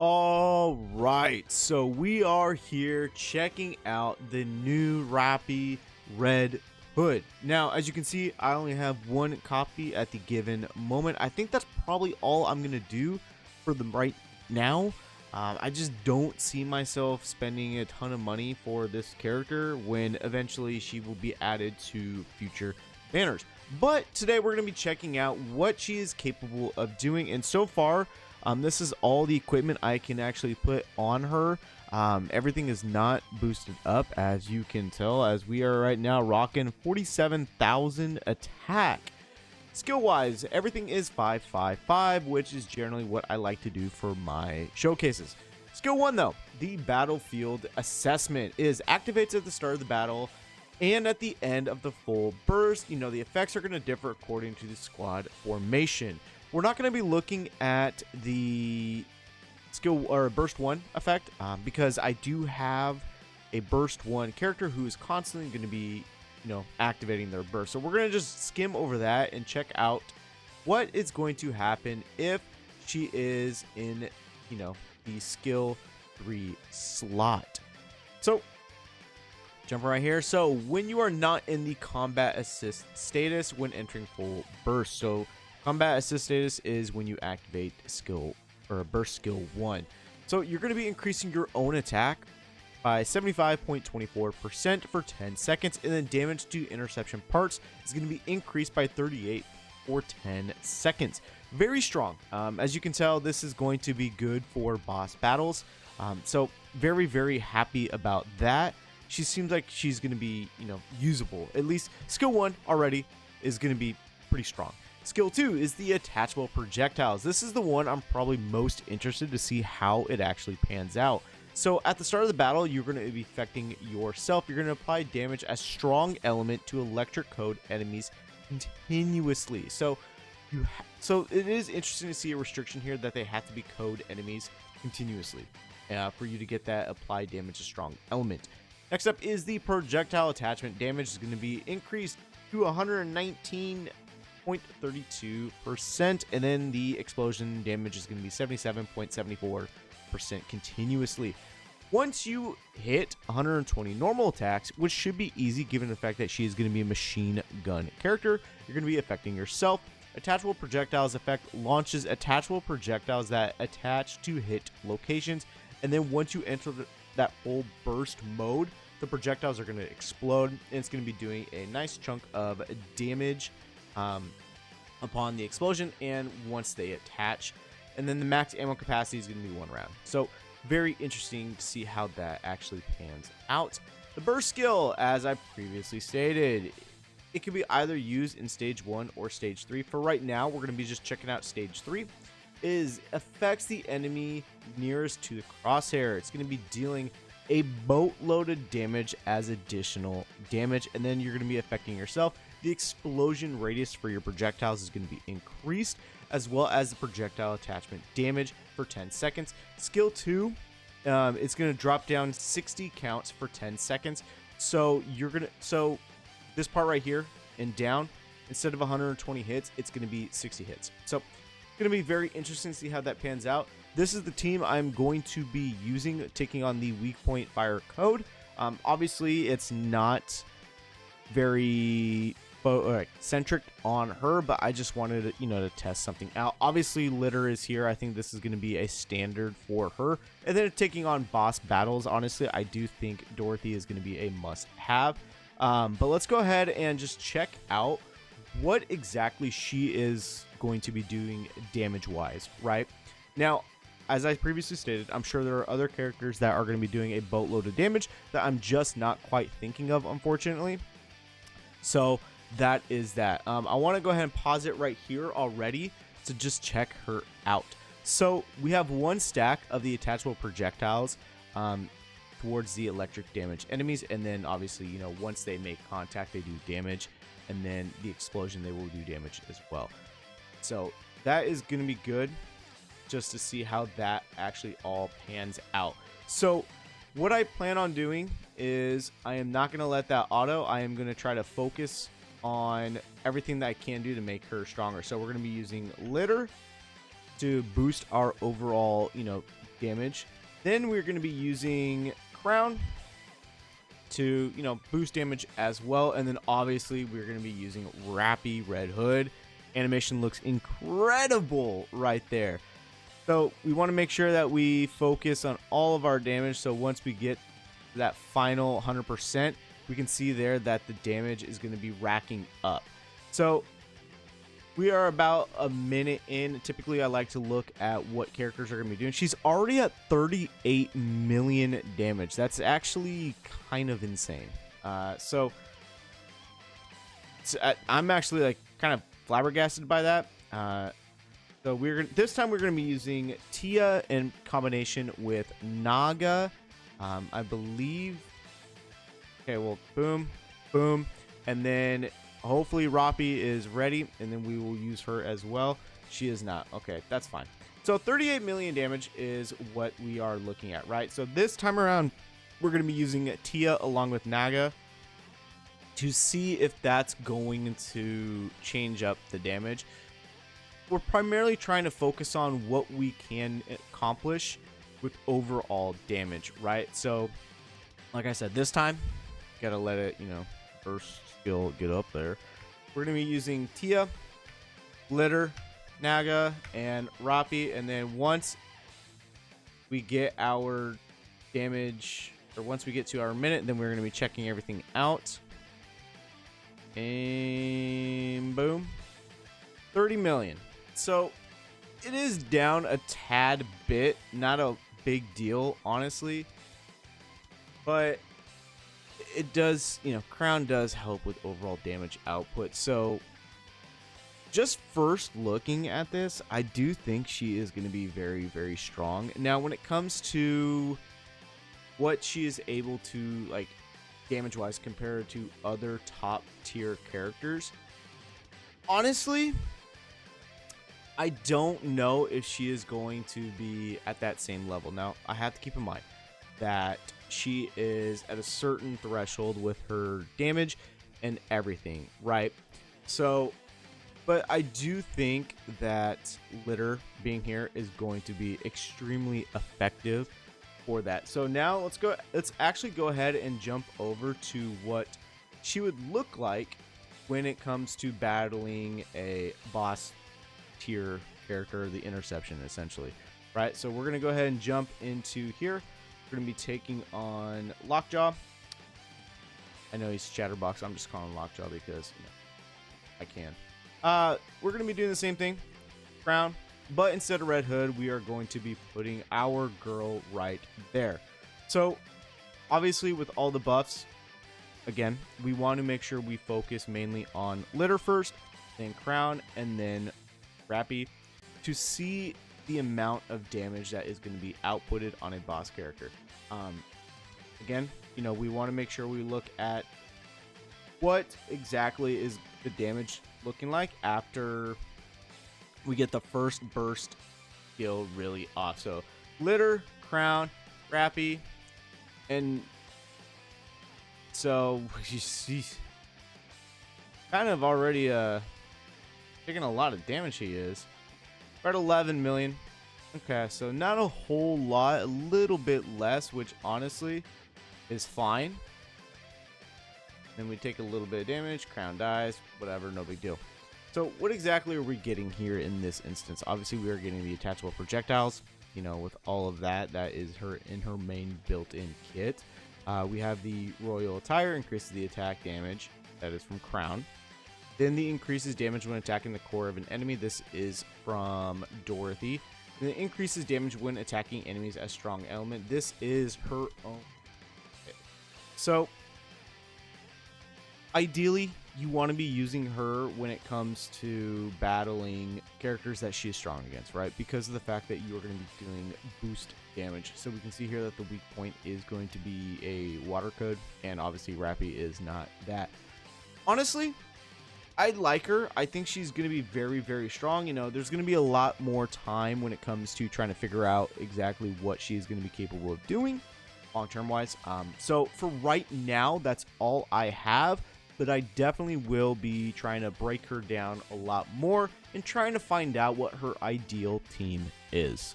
All right, so we are here checking out the new Rapi Red Hood. Now, as you can see, I only have one copy at the given moment. I think that's probably all I'm going to do for them right now. I just don't see myself spending a ton of money for this character when eventually she will be added to future banners. But today we're going to be checking out what she is capable of doing, and so far, this is all the equipment I can actually put on her. Everything is not boosted up, as you can tell, as we are right now rocking 47,000 attack. Skill-wise, everything is 555, which is generally what I like to do for my showcases. Skill 1, though, the Battlefield Assessment is activates at the start of the battle and at the end of the full burst. You know, the effects are going to differ according to the squad formation. We're not going to be looking at the skill or burst 1 effect because I do have a burst 1 character who is constantly going to be, activating their burst. So we're going to just skim over that and check out what is going to happen if she is in, the skill 3 slot. So jump right here. So when you are not in the combat assist status when entering full burst, so combat assist status is when you activate skill or burst skill 1. So you're going to be increasing your own attack by 75.24% for 10 seconds, and then damage to interception parts is going to be increased by 38 for 10 seconds. Very strong. As you can tell, this is going to be good for boss battles. So very, very happy about that. She seems like she's going to be, usable. At least skill 1 already is going to be pretty strong. Skill 2 is the attachable projectiles. This is the one I'm probably most interested to see how it actually pans out. So at the start of the battle, you're going to be affecting yourself. You're going to apply damage as strong element to electric code enemies continuously. So it is interesting to see a restriction here that they have to be code enemies continuously for you to get that apply damage as strong element. Next up is the projectile attachment. Damage is going to be increased to 119.32%, and then the explosion damage is going to be 77.74% continuously. Once you hit 120 normal attacks, which should be easy given the fact that she is going to be a machine gun character, you're going to be affecting yourself. Attachable projectiles effect launches attachable projectiles that attach to hit locations, and then once you enter that full burst mode, the projectiles are going to explode, and it's going to be doing a nice chunk of damage upon the explosion and once they attach. And then the max ammo capacity is going to be 1 round. So very interesting to see how that actually pans out. The burst skill, as I previously stated, it can be either used in stage 1 or stage 3. For right now, we're going to be just checking out stage 3. Is affects the enemy nearest to the crosshair. It's going to be dealing a boatload of damage as additional damage, and then you're going to be affecting yourself. The explosion radius for your projectiles is going to be increased, as well as the projectile attachment damage for 10 seconds. Skill 2, it's going to drop down 60 counts for 10 seconds. So this part right here and down, instead of 120 hits, it's going to be 60 hits. So it's going to be very interesting to see how that pans out. This is the team I'm going to be using, taking on the weak point fire code. Obviously, it's not very centric on her, but I just wanted to, to test something out. Obviously, litter is here. I think this is going to be a standard for her. And then taking on boss battles, honestly, I do think Dorothy is going to be a must-have. But let's go ahead and just check out what exactly she is going to be doing damage-wise, right? Now, as I previously stated, I'm sure there are other characters that are going to be doing a boatload of damage that I'm just not quite thinking of, unfortunately. So that is that. I want to go ahead and pause it right here already to just check her out. So we have 1 stack of the attachable projectiles towards the electric damage enemies, and then obviously, once they make contact, they do damage, and then the explosion, they will do damage as well. So that is going to be good, just to see how that actually all pans out. So what I plan on doing is I am not going to let that auto. I am going to try to focus on everything that I can do to make her stronger. So we're going to be using litter to boost our overall, damage. Then we're going to be using Crown to, boost damage as well. And then obviously we're going to be using Rapi Red Hood. Animation looks incredible right there. So we want to make sure that we focus on all of our damage. So once we get that final 100%, we can see there that the damage is going to be racking up. So we are about a minute in. Typically, I like to look at what characters are going to be doing. She's already at 38 million damage. That's actually kind of insane. So I'm actually like kind of flabbergasted by that. So this time we're going to be using Tia in combination with Naga. I believe. Okay, well, boom, boom, and then hopefully Rapi is ready, and then we will use her as well. She is not. Okay, that's fine. So 38 million damage is what we are looking at, right? So this time around, we're going to be using Tia along with Naga to see if that's going to change up the damage. We're primarily trying to focus on what we can accomplish with overall damage, right? So, like I said, this time, gotta let it, first skill get up there. We're gonna be using Tia, Glitter, Naga, and Rapi, and then once we get our damage, or once we get to our minute, then we're gonna be checking everything out. And boom, 30 million. So it is down a tad bit, not a big deal, honestly, but it does, Crown does help with overall damage output. So just first looking at this, I do think she is going to be very, very strong. Now, when it comes to what she is able to, like, damage-wise compared to other top-tier characters, honestly, I don't know if she is going to be at that same level. Now, I have to keep in mind that she is at a certain threshold with her damage and everything, right? So, but I do think that Litter being here is going to be extremely effective for that. So now let's actually go ahead and jump over to what she would look like when it comes to battling a boss tier character, the interception, essentially, right? So we're gonna go ahead and jump into here. We're gonna be taking on Lockjaw. I know he's Chatterbox. I'm just calling him Lockjaw because I can. We're gonna be doing the same thing, Crown, but instead of Red Hood, we are going to be putting our girl right there. So obviously, with all the buffs, again, we want to make sure we focus mainly on Litter first, then Crown, and then Rapi to see the amount of damage that is going to be outputted on a boss character. Again, we want to make sure we look at what exactly is the damage looking like after we get the first burst skill really off. So Litter, Crown, Rapi, and so she's kind of already taking a lot of damage. He is. We're at 11 million. Okay, so not a whole lot, a little bit less, which honestly is fine. Then we take a little bit of damage, Crown dies, whatever, no big deal. So what exactly are we getting here in this instance? Obviously, we are getting the attachable projectiles. With all of that, that is in her main built-in kit. We have the Royal Attire, increases the attack damage. That is from Crown. Then the increases damage when attacking the core of an enemy. This is from Dorothy. And it increases damage when attacking enemies as strong element. This is her own. Okay. So, ideally, you want to be using her when it comes to battling characters that she is strong against, right? Because of the fact that you are going to be doing boost damage. So we can see here that the weak point is going to be a water code, and obviously Rapi is not that. Honestly, I like her. I think she's going to be very, very strong. There's going to be a lot more time when it comes to trying to figure out exactly what she's going to be capable of doing long-term wise. So for right now, that's all I have. But I definitely will be trying to break her down a lot more and trying to find out what her ideal team is.